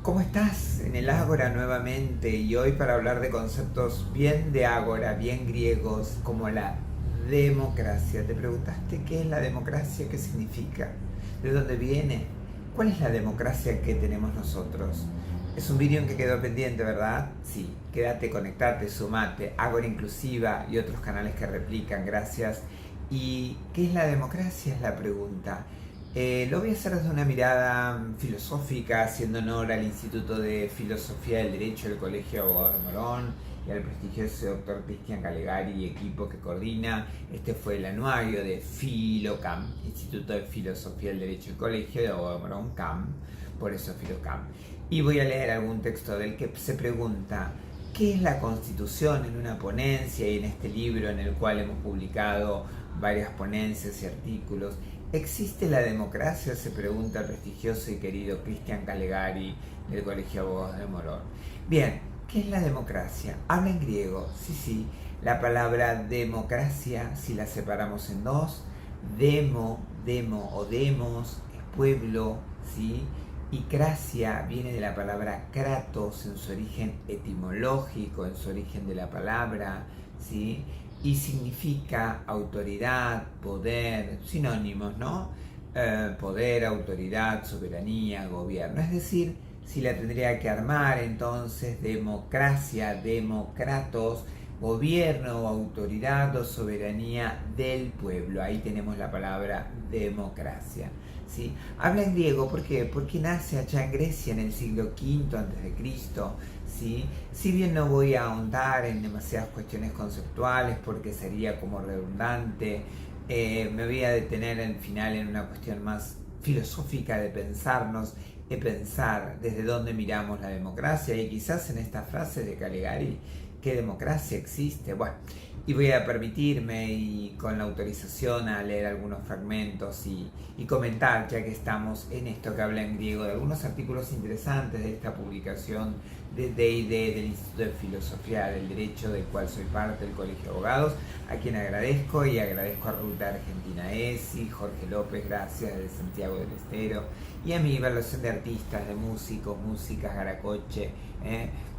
¿Cómo estás? En el Ágora nuevamente y hoy para hablar de conceptos bien de Ágora, bien griegos, como la democracia. ¿Te preguntaste qué es la democracia? ¿Qué significa? ¿De dónde viene? ¿Cuál es la democracia que tenemos nosotros? Es un vídeo en que quedó pendiente, ¿verdad? Sí, quédate, conectate, sumate, Ágora Inclusiva y otros canales que replican, gracias. ¿Y qué es la democracia? Es la pregunta. Lo voy a hacer desde una mirada filosófica, haciendo honor al Instituto de Filosofía del Derecho del Colegio de Abogados de Morón y al prestigioso doctor Cristian Calegari y equipo que coordina. Este fue el anuario de Filocam, Instituto de Filosofía del Derecho del Colegio de Abogados de Morón, CAM, por eso Filocam. Y voy a leer algún texto del que se pregunta: ¿qué es la Constitución? En una ponencia y en este libro en el cual hemos publicado varias ponencias y artículos. ¿Existe la democracia?, se pregunta el prestigioso y querido Cristian Calegari del Colegio de Abogados de Morón. Bien, ¿qué es la democracia? Habla en griego, sí. La palabra democracia, si la separamos en dos, demo o demos, es pueblo, ¿sí? Y cracia viene de la palabra kratos en su origen etimológico, en su origen de la palabra, ¿sí? Y significa autoridad, poder, sinónimos, ¿no? Poder, autoridad, soberanía, gobierno. Es decir, si la tendría que armar, entonces democracia, democratos, gobierno o autoridad o soberanía del pueblo. Ahí tenemos la palabra democracia. ¿Sí? Habla en griego, ¿por qué? Porque nace allá en Grecia en el siglo V a.C., ¿sí? Si bien no voy a ahondar en demasiadas cuestiones conceptuales porque sería como redundante, me voy a detener al final en una cuestión más filosófica de pensarnos, de pensar desde dónde miramos la democracia, y quizás en esta frase de Calegari: ¿qué democracia existe? Bueno, y voy a permitirme, y con la autorización, a leer algunos fragmentos y comentar, ya que estamos en esto que habla en griego, de algunos artículos interesantes de esta publicación de D&D del Instituto de Filosofía del Derecho, del cual soy parte del Colegio de Abogados, a quien agradezco, y agradezco a Ruta Argentina ESI, Jorge López, gracias, de Santiago del Estero, y a mi evaluación de artistas, de músicos, músicas, Garacoche,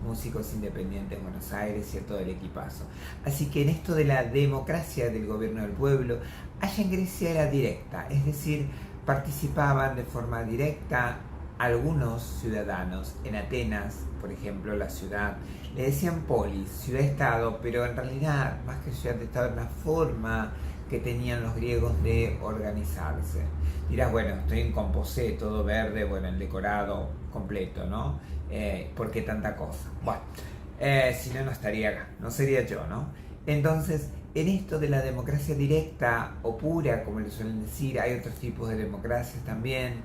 músicos independientes de Buenos Aires, y a todo el equipazo. Así que en esto de la democracia del gobierno del pueblo, allá en Grecia era directa, es decir, participaban de forma directa algunos ciudadanos. En Atenas, por ejemplo, la ciudad, le decían polis, ciudad-estado, pero en realidad, más que ciudad-estado, era una forma que tenían los griegos de organizarse. Dirás, bueno, estoy en composé, todo verde, bueno, el decorado completo, ¿no? ¿Por qué tanta cosa? Bueno, si no, no estaría acá, no sería yo, ¿no? Entonces, en esto de la democracia directa o pura, como le suelen decir, hay otros tipos de democracias también.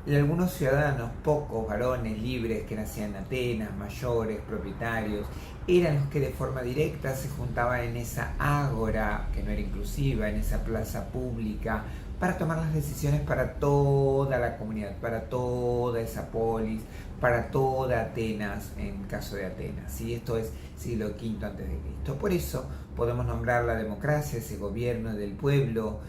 Algunos ciudadanos, pocos varones libres que nacían en Atenas, mayores, propietarios, eran los que de forma directa se juntaban en esa ágora, que no era inclusiva, en esa plaza pública, para tomar las decisiones para toda la comunidad, para toda esa polis, para toda Atenas, en caso de Atenas. ¿Sí? Esto es siglo V a.C. Por eso podemos nombrar la democracia, ese gobierno del pueblo,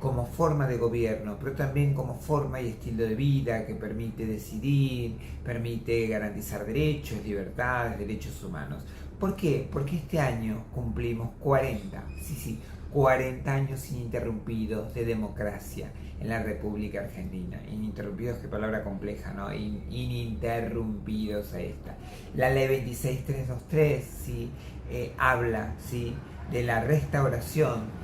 como forma de gobierno, pero también como forma y estilo de vida que permite decidir, permite garantizar derechos, libertades, derechos humanos. ¿Por qué? Porque este año cumplimos 40 años ininterrumpidos de democracia en la República Argentina. Ininterrumpidos, qué palabra compleja, ¿no? Ininterrumpidos, ahí está. La ley 26323, ¿sí? Habla, ¿sí?, de la restauración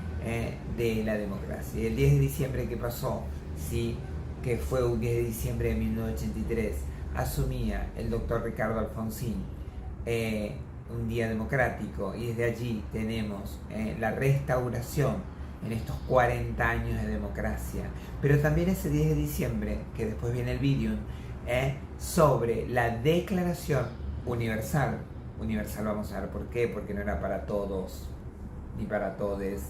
de la democracia. Y el 10 de diciembre que pasó, ¿sí?, que fue un 10 de diciembre de 1983, asumía el doctor Ricardo Alfonsín un día democrático, y desde allí tenemos la restauración en estos 40 años de democracia. Pero también ese 10 de diciembre, que después viene el vídeo, sobre la Declaración Universal. Universal, vamos a ver por qué, porque no era para todos ni para todes.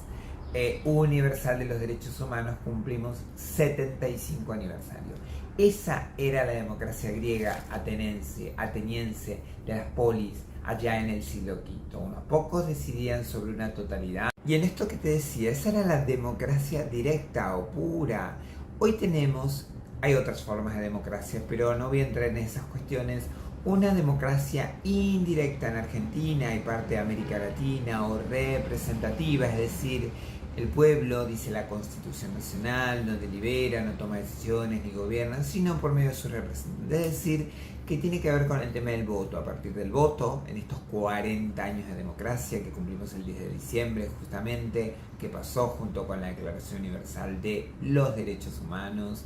Universal de los derechos humanos, cumplimos 75 aniversario. Esa era la democracia griega ateniense de las polis allá en el siglo V. Unos pocos decidían sobre una totalidad. Y en esto que te decía, esa era la democracia directa o pura. Hoy tenemos Hay otras formas de democracia, pero no voy a entrar en esas cuestiones. Una democracia indirecta en Argentina y parte de América Latina o representativa, es decir, el pueblo, dice la Constitución Nacional, no delibera, no toma decisiones ni gobierna, sino por medio de sus representantes. Es decir, que tiene que ver con el tema del voto. A partir del voto, en estos 40 años de democracia que cumplimos el 10 de diciembre, justamente, que pasó junto con la Declaración Universal de los Derechos Humanos,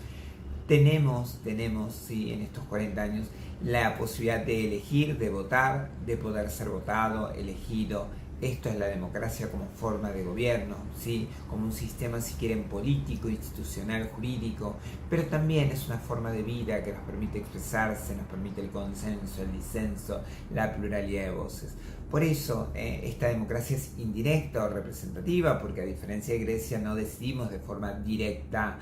tenemos, sí, en estos 40 años, la posibilidad de elegir, de votar, de poder ser votado, elegido. Esto es la democracia como forma de gobierno, ¿sí? Como un sistema, si quieren, político, institucional, jurídico, pero también es una forma de vida que nos permite expresarse, nos permite el consenso, el disenso, la pluralidad de voces. Por eso, esta democracia es indirecta o representativa, porque a diferencia de Grecia no decidimos de forma directa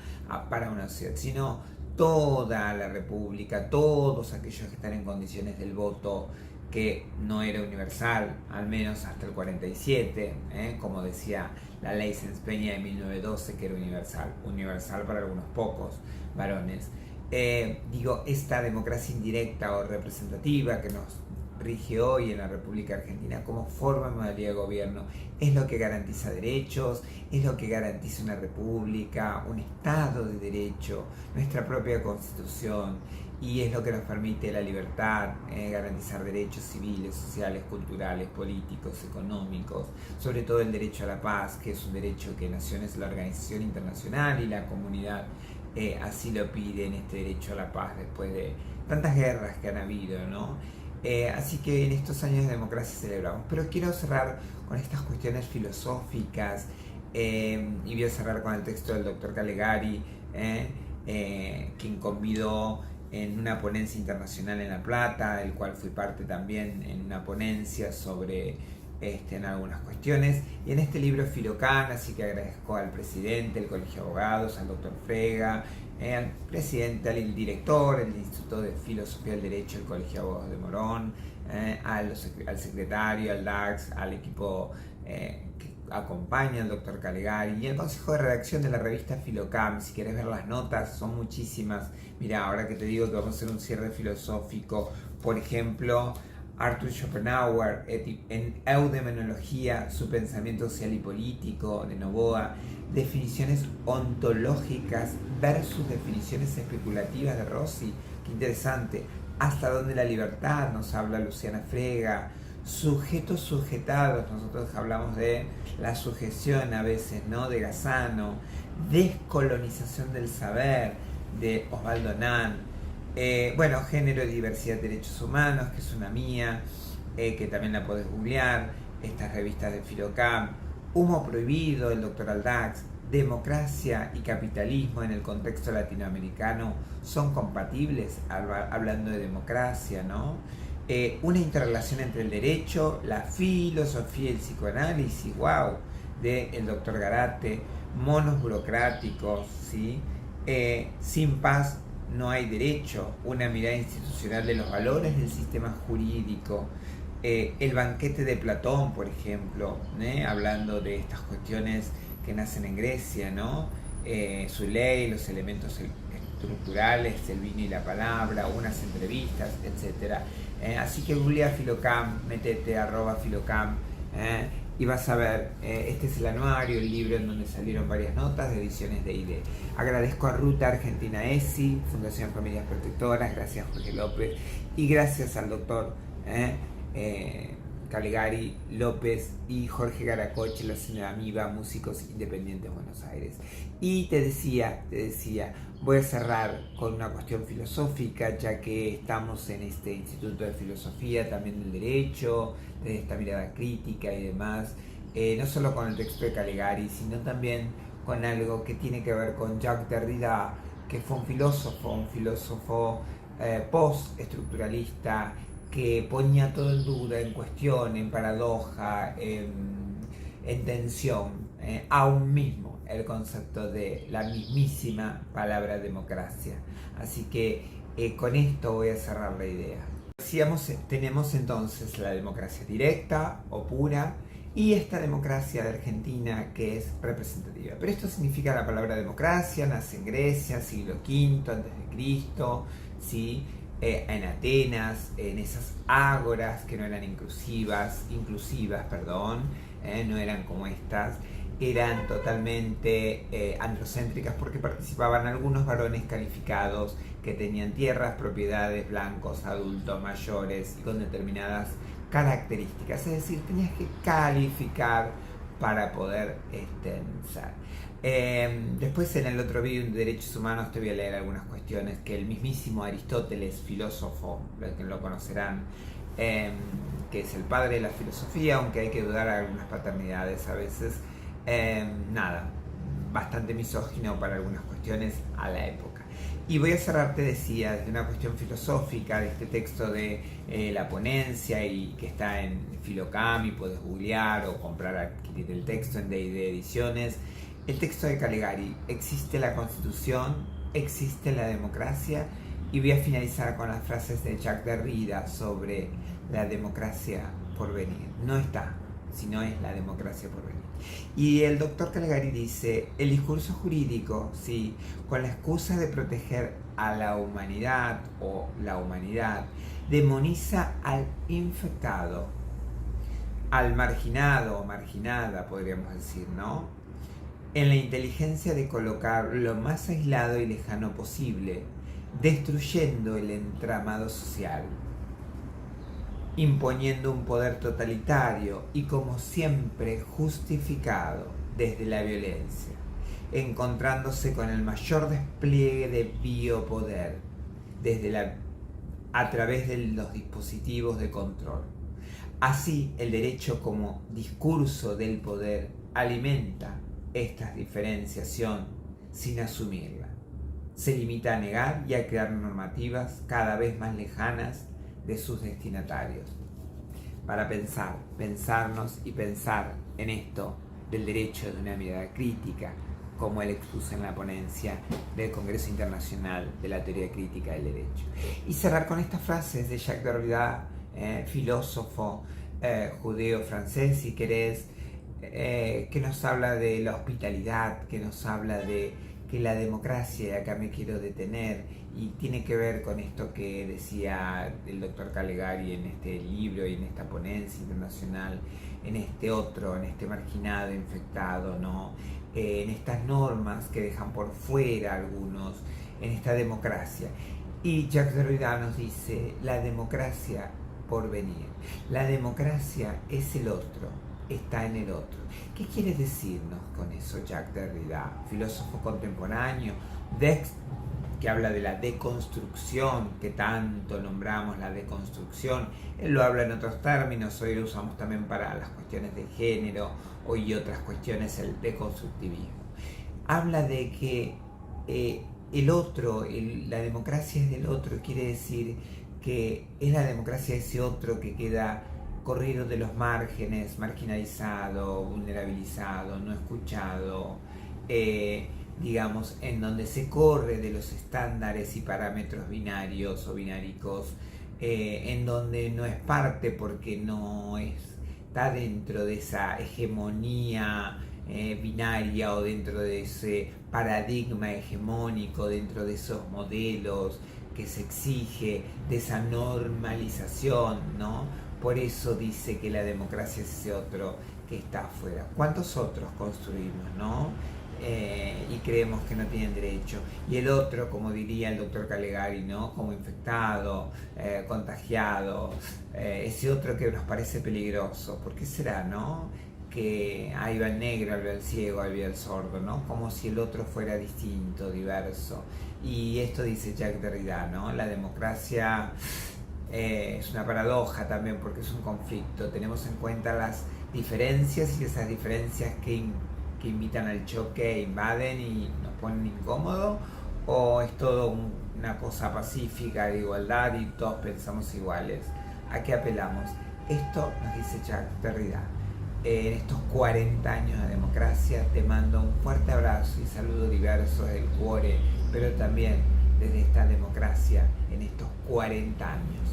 para una sociedad, sino toda la república, todos aquellos que están en condiciones del voto, que no era universal, al menos hasta el 47, como decía la ley Sáenz-Peña de 1912, que era universal para algunos pocos varones. Esta democracia indirecta o representativa que nos rige hoy en la República Argentina como forma de modalidad de gobierno es lo que garantiza derechos, es lo que garantiza una república, un Estado de Derecho, nuestra propia Constitución, y es lo que nos permite la libertad, garantizar derechos civiles, sociales, culturales, políticos, económicos, sobre todo el derecho a la paz, que es un derecho que Naciones, la Organización Internacional y la comunidad así lo piden, este derecho a la paz después de tantas guerras que han habido, ¿no? Así que en estos años de democracia celebramos. Pero quiero cerrar con estas cuestiones filosóficas y voy a cerrar con el texto del doctor Calegari, quien convidó en una ponencia internacional en La Plata, del cual fui parte también en una ponencia sobre en algunas cuestiones, y en este libro Filocam, así que agradezco al presidente del Colegio de Abogados, al doctor Frega, al presidente, al director del Instituto de Filosofía del Derecho del Colegio de Abogados de Morón, al secretario, al DAX, al equipo que acompaña al doctor Calegari y el consejo de redacción de la revista Filocam. Si quieres ver las notas, son muchísimas. Mira, ahora que te digo que vamos a hacer un cierre filosófico, por ejemplo, Arthur Schopenhauer, en Eudemonología, su pensamiento social y político, de Novoa, definiciones ontológicas versus definiciones especulativas de Rossi, qué interesante. Hasta dónde la libertad, nos habla Luciana Frega. Sujetos sujetados, nosotros hablamos de la sujeción a veces, ¿no?, de Gazzano. Descolonización del saber, de Osvaldo Nahn. Género y diversidad de derechos humanos, que es una mía, que también la podés googlear, estas revistas de Filocam. Humo prohibido, el doctor Aldax. Democracia y capitalismo en el contexto latinoamericano son compatibles, hablando de democracia, ¿no? Una interrelación entre el derecho, la filosofía y el psicoanálisis, wow, del doctor Garate. Monos burocráticos, ¿sí? Sin paz no hay derecho, una mirada institucional de los valores del sistema jurídico. El banquete de Platón, por ejemplo, hablando de estas cuestiones que nacen en Grecia, ¿no? Su ley, los elementos estructurales, el vino y la palabra, unas entrevistas, etc. Así que googlea Filocam, métete @Filocam, y vas a ver, este es el anuario, el libro en donde salieron varias notas de ediciones de ID. Agradezco a Ruta Argentina ESI, Fundación Familias Protectoras, gracias Jorge López, y gracias al doctor Calegari López y Jorge Garacoche, la señora Amiba, músicos independientes de Buenos Aires. Y te decía, voy a cerrar con una cuestión filosófica, ya que estamos en este Instituto de Filosofía, también del Derecho, de esta mirada crítica y demás, no solo con el texto de Calegari, sino también con algo que tiene que ver con Jacques Derrida, que fue un filósofo post-estructuralista, que ponía todo en duda, en cuestión, en paradoja, en tensión, aún mismo el concepto de la mismísima palabra democracia. Así que con esto voy a cerrar la idea. Decíamos, tenemos entonces la democracia directa o pura, y esta democracia de Argentina que es representativa. Pero esto significa la palabra democracia, nace en Grecia, siglo V a.C., ¿sí? En Atenas, en esas ágoras que no eran inclusivas, no eran como estas, eran totalmente androcéntricas porque participaban algunos varones calificados que tenían tierras, propiedades, blancos, adultos, mayores y con determinadas características, es decir, tenías que calificar para poder ser. Después en el otro vídeo de Derechos Humanos te voy a leer algunas cuestiones que el mismísimo Aristóteles, filósofo, que lo conocerán, que es el padre de la filosofía, aunque hay que dudar de algunas paternidades a veces, bastante misógino para algunas cuestiones a la época. Y voy a cerrar, te decía, desde una cuestión filosófica de este texto de la ponencia y que está en Filocami, puedes googlear o comprar, adquirir el texto en D&D Ediciones. El texto de Calegari: existe la Constitución, existe la democracia, y voy a finalizar con las frases de Jacques Derrida sobre la democracia por venir. No está, sino es la democracia por venir. Y el doctor Calegari dice: el discurso jurídico, sí, con la excusa de proteger a la humanidad o la humanidad, demoniza al infectado, al marginado o marginada, podríamos decir, ¿no? En la inteligencia de colocar lo más aislado y lejano posible, destruyendo el entramado social, imponiendo un poder totalitario y, como siempre, justificado desde la violencia, encontrándose con el mayor despliegue de biopoder a través de los dispositivos de control. Así, el derecho como discurso del poder alimenta esta diferenciación sin asumirla. Se limita a negar y a crear normativas cada vez más lejanas de sus destinatarios. Para pensarnos y pensar en esto del derecho de una mirada crítica, como él expuso en la ponencia del Congreso Internacional de la Teoría Crítica del Derecho. Y cerrar con estas frases de Jacques Derrida, filósofo judeo-francés, si querés, que nos habla de la hospitalidad, que nos habla de que la democracia, y acá me quiero detener, y tiene que ver con esto que decía el doctor Calegari en este libro y en esta ponencia internacional, en este marginado, infectado, ¿no? En estas normas que dejan por fuera algunos, en esta democracia. Y Jacques Derrida nos dice: la democracia por venir. La democracia es el otro, está en el otro. ¿Qué quiere decirnos con eso Jacques Derrida? Filósofo contemporáneo, que habla de la deconstrucción, que tanto nombramos la deconstrucción. Él lo habla en otros términos, hoy lo usamos también para las cuestiones de género, hoy otras cuestiones, el deconstructivismo. Habla de que el otro, la democracia es del otro, quiere decir que es la democracia de ese otro que queda corrido de los márgenes, marginalizado, vulnerabilizado, no escuchado, digamos, en donde se corre de los estándares y parámetros binarios o bináricos, en donde no es parte porque no está dentro de esa hegemonía binaria o dentro de ese paradigma hegemónico, dentro de esos modelos que se exige, de esa normalización, ¿no? Por eso dice que la democracia es ese otro que está afuera. ¿Cuántos otros construimos, no? Y creemos que no tienen derecho. Y el otro, como diría el doctor Calegari, ¿no? Como infectado, contagiado, ese otro que nos parece peligroso. ¿Por qué será, no? Que ahí va el negro, ahí va el ciego, ahí va el sordo, ¿no? Como si el otro fuera distinto, diverso. Y esto dice Jacques Derrida, ¿no? La democracia es una paradoja también porque es un conflicto. Tenemos en cuenta las diferencias y esas diferencias que invitan al choque, invaden y nos ponen incómodos, o es todo una cosa pacífica de igualdad y todos pensamos iguales. ¿A qué apelamos? Esto nos dice Jacques Derrida. En estos 40 años de democracia te mando un fuerte abrazo y saludo diverso del cuore, pero también desde esta democracia en estos 40 años.